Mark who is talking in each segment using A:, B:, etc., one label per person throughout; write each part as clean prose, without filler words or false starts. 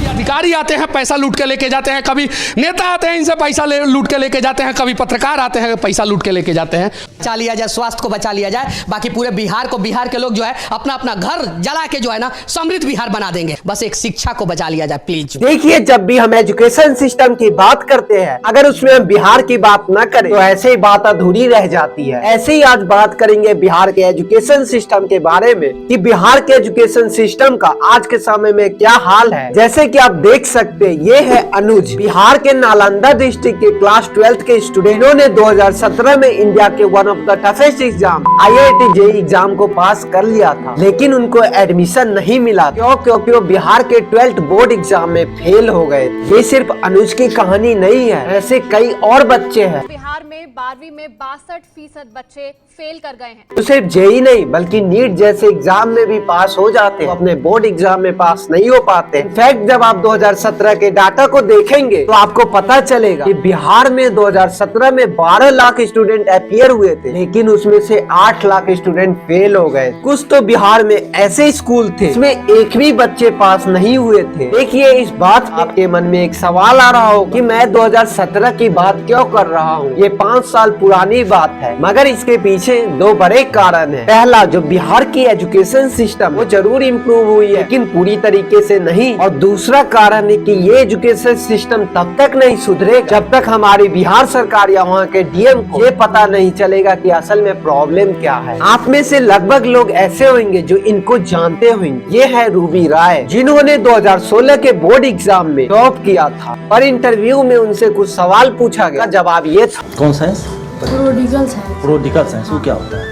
A: अधिकारी आते हैं पैसा लूट के लेके जाते हैं, कभी नेता आते हैं इनसे पैसा लूट के लेके जाते हैं, कभी पत्रकार आते हैं पैसा लूट के लेके जाते हैं।
B: बचा लिया जाए, स्वास्थ्य को बचा लिया जाए, बाकी पूरे बिहार को, बिहार के लोग जो है अपना अपना घर जला के जो है ना समृद्ध बिहार बना देंगे। बस एक शिक्षा को बचा लिया जाए प्लीज।
C: देखिए, जब भी हम एजुकेशन सिस्टम की बात करते हैं, अगर उसमें हम बिहार की बात न करें तो ऐसे ही बात अधूरी रह जाती है। ऐसे ही आज बात करेंगे बिहार के एजुकेशन सिस्टम के बारे में कि बिहार के एजुकेशन सिस्टम का आज के समय में क्या हाल है। जैसे कि आप देख सकते हैं, ये है अनुज, बिहार के नालंदा डिस्ट्रिक्ट के क्लास 12th के स्टूडेंटों ने 2017 में इंडिया के one of the toughest exam IIT JEE exam को पास कर लिया था, लेकिन उनको एडमिशन नहीं मिला। क्योंकि वो बिहार के 12th बोर्ड एग्जाम में फेल हो गए। ये सिर्फ अनुज की कहानी नहीं है, ऐसे कई और बच्चे हैं।
D: बिहार में 12वीं में 62% बच्चे फेल कर गए हैं।
C: तो सिर्फ JEE नहीं बल्कि नीट जैसे एग्जाम में भी पास हो जाते हैं, अपने बोर्ड एग्जाम में पास नहीं हो पाते। इनफैक्ट जब आप 2017 के डाटा को देखेंगे तो आपको पता चलेगा कि बिहार में 2017 में 12 लाख स्टूडेंट अपीयर हुए थे, लेकिन उसमें से 8 लाख स्टूडेंट फेल हो गए। कुछ तो बिहार में ऐसे स्कूल थे जिसमें एक भी बच्चे पास नहीं हुए थे। देखिए, इस बात आपके मन में एक सवाल आ रहा हो कि मैं 2017 की बात क्यों कर रहा हूँ, ये 5 साल पुरानी बात है। मगर इसके पीछे दो बड़े कारण हैं। पहला, जो बिहार की एजुकेशन सिस्टम वो जरूर इम्प्रूव हुई है, लेकिन पूरी तरीके से नहीं। और दूसरा कारण है कि ये एजुकेशन सिस्टम तब तक नहीं सुधरेगा जब तक हमारी बिहार सरकार या वहाँ के DM को ये पता नहीं चलेगा कि असल में प्रॉब्लम क्या है। आप में से लगभग लोग ऐसे होंगे जो इनको जानते होंगे। ये है रूबी राय, जिन्होंने 2016 के बोर्ड एग्जाम में टॉप किया था। और इंटरव्यू में उनसे कुछ सवाल पूछा गया, जवाब ये था।
E: कौन science?
F: Prodigal science.
E: Prodigal science वो क्या होता है?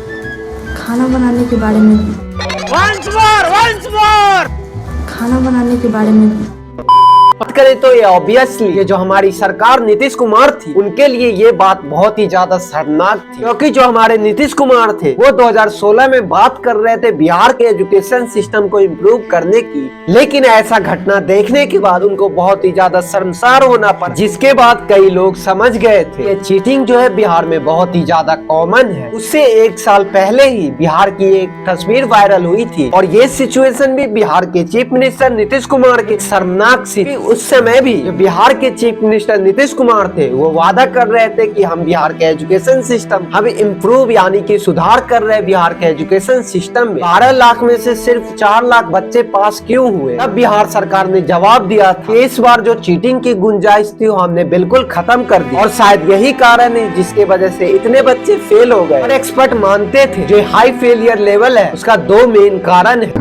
F: खाना बनाने के बारे में। खाना बनाने के बारे में
C: बात करें तो ये ऑब्वियसली ये जो हमारी सरकार नीतीश कुमार थी, उनके लिए ये बात बहुत ही ज्यादा शर्मनाक थी। क्योंकि जो हमारे नीतीश कुमार थे वो 2016 में बात कर रहे थे बिहार के एजुकेशन सिस्टम को इम्प्रूव करने की, लेकिन ऐसा घटना देखने के बाद उनको बहुत ही ज्यादा शर्मसार होना पड़ा। जिसके बाद कई लोग समझ गए थे ये चीटिंग जो है बिहार में बहुत ही ज्यादा कॉमन है। उससे 1 साल पहले ही बिहार की एक तस्वीर वायरल हुई थी, और ये सिचुएशन भी बिहार के चीफ मिनिस्टर नीतीश कुमार की शर्मनाक सी। उस समय भी जो बिहार के चीफ मिनिस्टर नीतीश कुमार थे वो वादा कर रहे थे कि हम बिहार के एजुकेशन सिस्टम हम इम्प्रूव यानी कि सुधार कर रहे हैं। बिहार के एजुकेशन सिस्टम में 12 लाख में से सिर्फ 4 लाख बच्चे पास क्यों हुए? तब बिहार सरकार ने जवाब दिया था कि इस बार जो चीटिंग की गुंजाइश थी वो हमने बिल्कुल खत्म कर दी, और शायद यही कारण है जिसके वजह से इतने बच्चे फेल हो गए। और एक्सपर्ट मानते थे जो हाई फेलियर लेवल है उसका 2 मेन कारण है।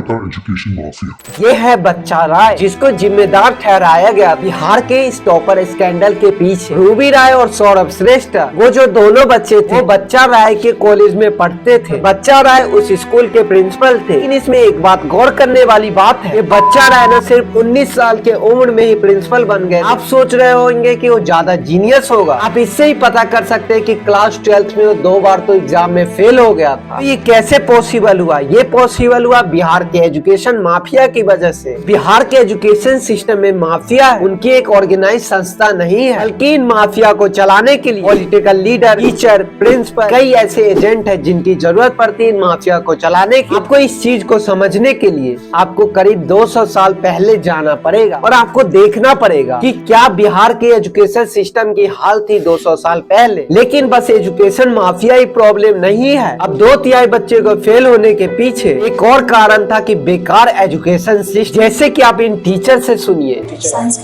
C: ये है बच्चा राय, जिसको जिम्मेदार ठहराया गया बिहार के इस टॉपर स्कैंडल के पीछे। रूबी राय और सौरभ श्रेष्ठ, वो जो दोनों बच्चे थे, वो बच्चा राय के कॉलेज में पढ़ते थे। बच्चा राय उस स्कूल के प्रिंसिपल थे। लेकिन इसमें एक बात गौर करने वाली बात है, ये बच्चा राय न सिर्फ 19 साल के उम्र में ही प्रिंसिपल बन गए। आप सोच रहे होंगे कि वो ज्यादा जीनियस होगा। आप इससे ही पता कर सकते हैं कि क्लास 12th में वो 2 बार तो एग्जाम में फेल हो गया था। तो ये कैसे पॉसिबल हुआ? ये पॉसिबल हुआ बिहार के एजुकेशन माफिया की वजह से। बिहार के एजुकेशन सिस्टम में माफिया उनकी एक ऑर्गेनाइज संस्था नहीं है, बल्कि इन माफिया को चलाने के लिए पॉलिटिकल लीडर, टीचर, प्रिंसिपल, कई ऐसे एजेंट हैं जिनकी जरूरत पड़ती है इन माफिया को चलाने की। आपको इस चीज को समझने के लिए आपको करीब 200 साल पहले जाना पड़ेगा, और आपको देखना पड़ेगा कि क्या बिहार के एजुकेशन सिस्टम की हाल थी 200 साल पहले। लेकिन बस एजुकेशन माफिया ही प्रॉब्लम नहीं है। अब 2/3 बच्चे को फेल होने के पीछे एक और कारण था कि बेकार एजुकेशन सिस्टम। जैसे कि आप इन टीचर से सुनिए।
G: साइंस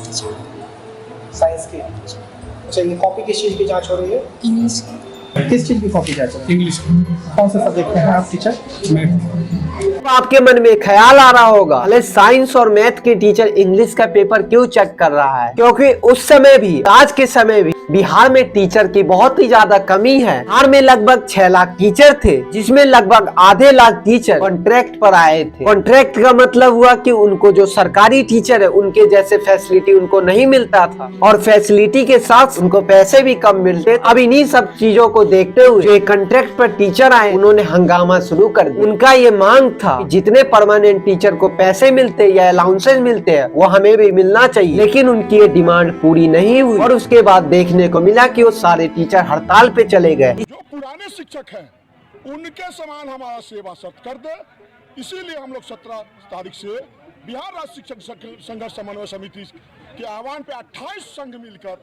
G: की। अच्छा, ये कॉपी किस चीज की जांच हो रही है?
F: इंग्लिश की।
G: किस चीज की कॉपी जांच हो रही है? इंग्लिश की। कौन से सब्जेक्ट में है आप टीचर? मैथ।
C: आपके मन में ख्याल आ रहा होगा, अरे साइंस और मैथ के टीचर इंग्लिश का पेपर क्यों चेक कर रहा है? क्योंकि उस समय भी, आज के समय भी बिहार में टीचर की बहुत ही ज्यादा कमी है। बिहार में लगभग 6 लाख टीचर थे, जिसमें लगभग आधे लाख टीचर कॉन्ट्रैक्ट पर आए थे। कॉन्ट्रैक्ट का मतलब हुआ कि उनको जो सरकारी टीचर है उनके जैसे फैसिलिटी उनको नहीं मिलता था, और फैसिलिटी के साथ उनको पैसे भी कम मिलते। अब इन्हीं सब चीजों को देखते हुए जो कॉन्ट्रैक्ट पर टीचर आए उन्होंने हंगामा शुरू कर दिया। उनका ये मांग था कि जितने परमानेंट टीचर को पैसे मिलते या अलाउंसेस मिलते हैं वो हमें भी मिलना चाहिए। लेकिन उनकी ये डिमांड पूरी नहीं हुई, और उसके बाद देखने को मिला कि वो सारे टीचर हड़ताल पे चले गए।
H: जो पुराने शिक्षक हैं उनके समान हमारा सेवा सत्कार कर दे, इसीलिए हम लोग 17 तारीख से बिहार राज्य शिक्षक संघर्ष समन्वय समिति के आह्वान पे 28 संघ मिलकर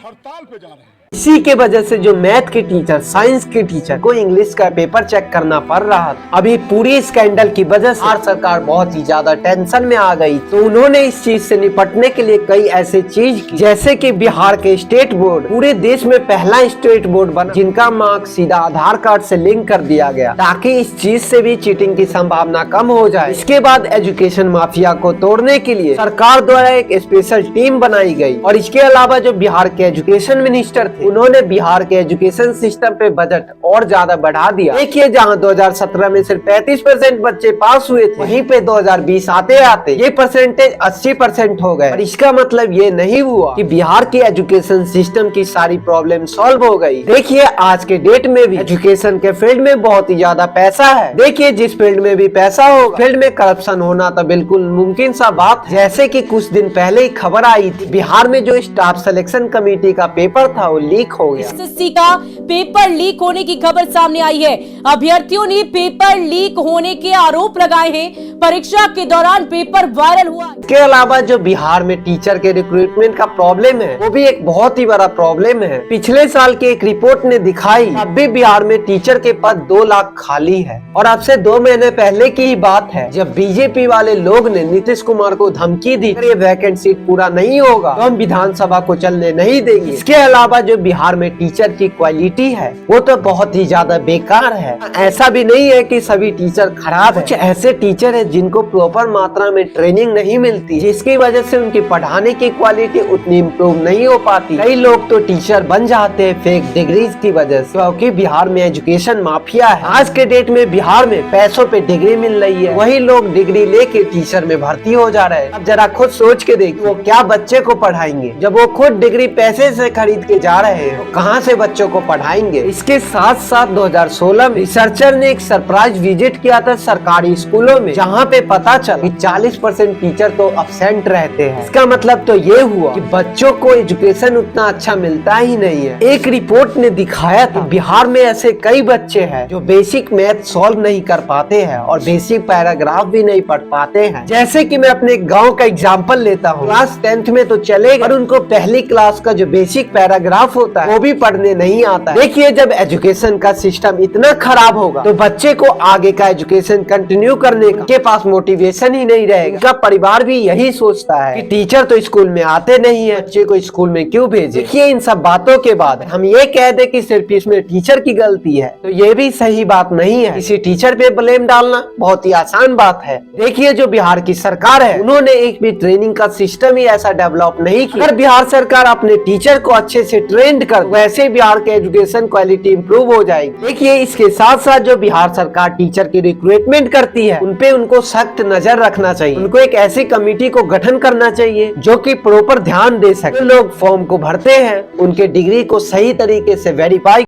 H: हड़ताल पे जा रहे हैं।
C: इसी के वजह से जो मैथ के टीचर, साइंस के टीचर को इंग्लिश का पेपर चेक करना पड़ रहा था, अभी पूरी स्कैंडल की वजह से बिहार सरकार बहुत ही ज्यादा टेंशन में आ गई। तो उन्होंने इस चीज से निपटने के लिए कई ऐसे चीज की, जैसे कि बिहार के स्टेट बोर्ड पूरे देश में पहला स्टेट बोर्ड बना जिनका मार्क्स सीधा आधार कार्ड से लिंक कर दिया गया, ताकि इस चीज से भी चीटिंग की संभावना कम हो जाए। इसके बाद एजुकेशन माफिया को तोड़ने के लिए सरकार द्वारा एक स्पेशल टीम बनाई गई, और इसके अलावा जो बिहार के एजुकेशन मिनिस्टर थे, उन्होंने बिहार के एजुकेशन सिस्टम पे बजट और ज्यादा बढ़ा दिया। देखिए, जहां 2017 में सिर्फ 35% बच्चे पास हुए थे, वहीं पे 2020 आते आते ये परसेंटेज 80% हो गए। और इसका मतलब ये नहीं हुआ कि बिहार की एजुकेशन सिस्टम की सारी प्रॉब्लम सॉल्व हो गई। देखिए, आज के डेट में भी एजुकेशन के फील्ड में बहुत ही ज्यादा पैसा है। देखिए, जिस फील्ड में भी पैसा हो, फील्ड में करप्शन होना तो बिल्कुल मुमकिन सा बात है। जैसे कि कुछ दिन पहले ही खबर आई थी, बिहार में जो स्टाफ सिलेक्शन कमेटी का पेपर था वो लीक हो गया।
I: एसएससी का पेपर लीक होने की खबर सामने आई है। अभ्यर्थियों ने पेपर लीक होने के आरोप लगाए हैं। परीक्षा के दौरान पेपर वायरल हुआ।
C: इसके अलावा जो बिहार में टीचर के रिक्रूटमेंट का प्रॉब्लम है, वो भी एक बहुत ही बड़ा प्रॉब्लम है। पिछले साल की एक रिपोर्ट ने दिखाई, अब भी बिहार में टीचर के पद 2 लाख खाली है। और अब से 2 महीने पहले की ही बात है, जब बीजेपी वाले लोग ने नीतीश कुमार को धमकी दी, अगर ये वैकेंट सीट पूरा नहीं होगा तो हम विधानसभा को चलने नहीं देंगे। इसके अलावा जो बिहार में टीचर की क्वालिटी है, वो तो बहुत ही ज्यादा बेकार है। ऐसा भी नहीं है कि सभी टीचर खराब है, कुछ ऐसे टीचर है जिनको प्रॉपर मात्रा में ट्रेनिंग नहीं मिलती, जिसकी वजह से उनकी पढ़ाने की क्वालिटी उतनी इम्प्रूव नहीं हो पाती। कई लोग तो टीचर बन जाते हैं फेक डिग्रीज की वजह से, क्योंकि बिहार में एजुकेशन माफिया है। आज के डेट में बिहार में पैसों पे डिग्री मिल रही है, वही लोग डिग्री लेके टीचर में भर्ती हो जा रहे हैं। अब जरा खुद सोच के देखिए, वो क्या बच्चे को पढ़ाएंगे जब वो खुद डिग्री पैसे से खरीद के जा रहे हैं, तो कहाँ से बच्चों को पढ़ाएंगे। इसके साथ साथ 2016 में रिसर्चर ने एक सरप्राइज विजिट किया था सरकारी स्कूलों में, जहाँ पे पता चला कि 40% टीचर तो अब्सेंट रहते हैं। इसका मतलब तो ये हुआ कि बच्चों को एजुकेशन उतना अच्छा मिलता ही नहीं है। एक रिपोर्ट ने दिखाया था बिहार में ऐसे कई बच्चे हैं जो बेसिक मैथ सॉल्व नहीं कर पाते हैं और बेसिक पैराग्राफ भी नहीं पढ़ पाते हैं। जैसे कि मैं अपने गाँव का एग्जाम्पल लेता हूँ, क्लास 10th में तो चलेगा, और उनको पहली क्लास का जो बेसिक पैराग्राफ होता है वो भी पढ़ने नहीं आता। देखिए, जब एजुकेशन का सिस्टम इतना खराब होगा तो बच्चे को आगे का एजुकेशन कंटिन्यू करने का उनके पास मोटिवेशन ही नहीं रहेगा। उनका परिवार भी यही सोचता है कि टीचर तो स्कूल में आते नहीं है, बच्चे को स्कूल में क्यों भेजे। देखिए, इन सब बातों के बाद हम ये कह दे कि सिर्फ इसमें टीचर की गलती है, तो ये भी सही बात नहीं है। किसी टीचर पे ब्लेम डालना बहुत ही आसान बात है। देखिए, जो बिहार की सरकार है, उन्होंने एक भी ट्रेनिंग का सिस्टम ही ऐसा डेवलप नहीं किया। अगर बिहार सरकार अपने टीचर को अच्छे से ट्रेंड कर, वैसे बिहार के एजुकेशन क्वालिटी इंप्रूव हो जाएगी। देखिए, इसके साथ साथ जो बिहार सरकार टीचर की रिक्रूटमेंट करती है, उनपे उनको सख्त नजर रखना चाहिए। उनको एक ऐसी कमेटी को गठन करना चाहिए जो कि प्रॉपर ध्यान दे सके। लोग फॉर्म को भरते हैं, उनके डिग्री को सही तरीके से वेरीफाई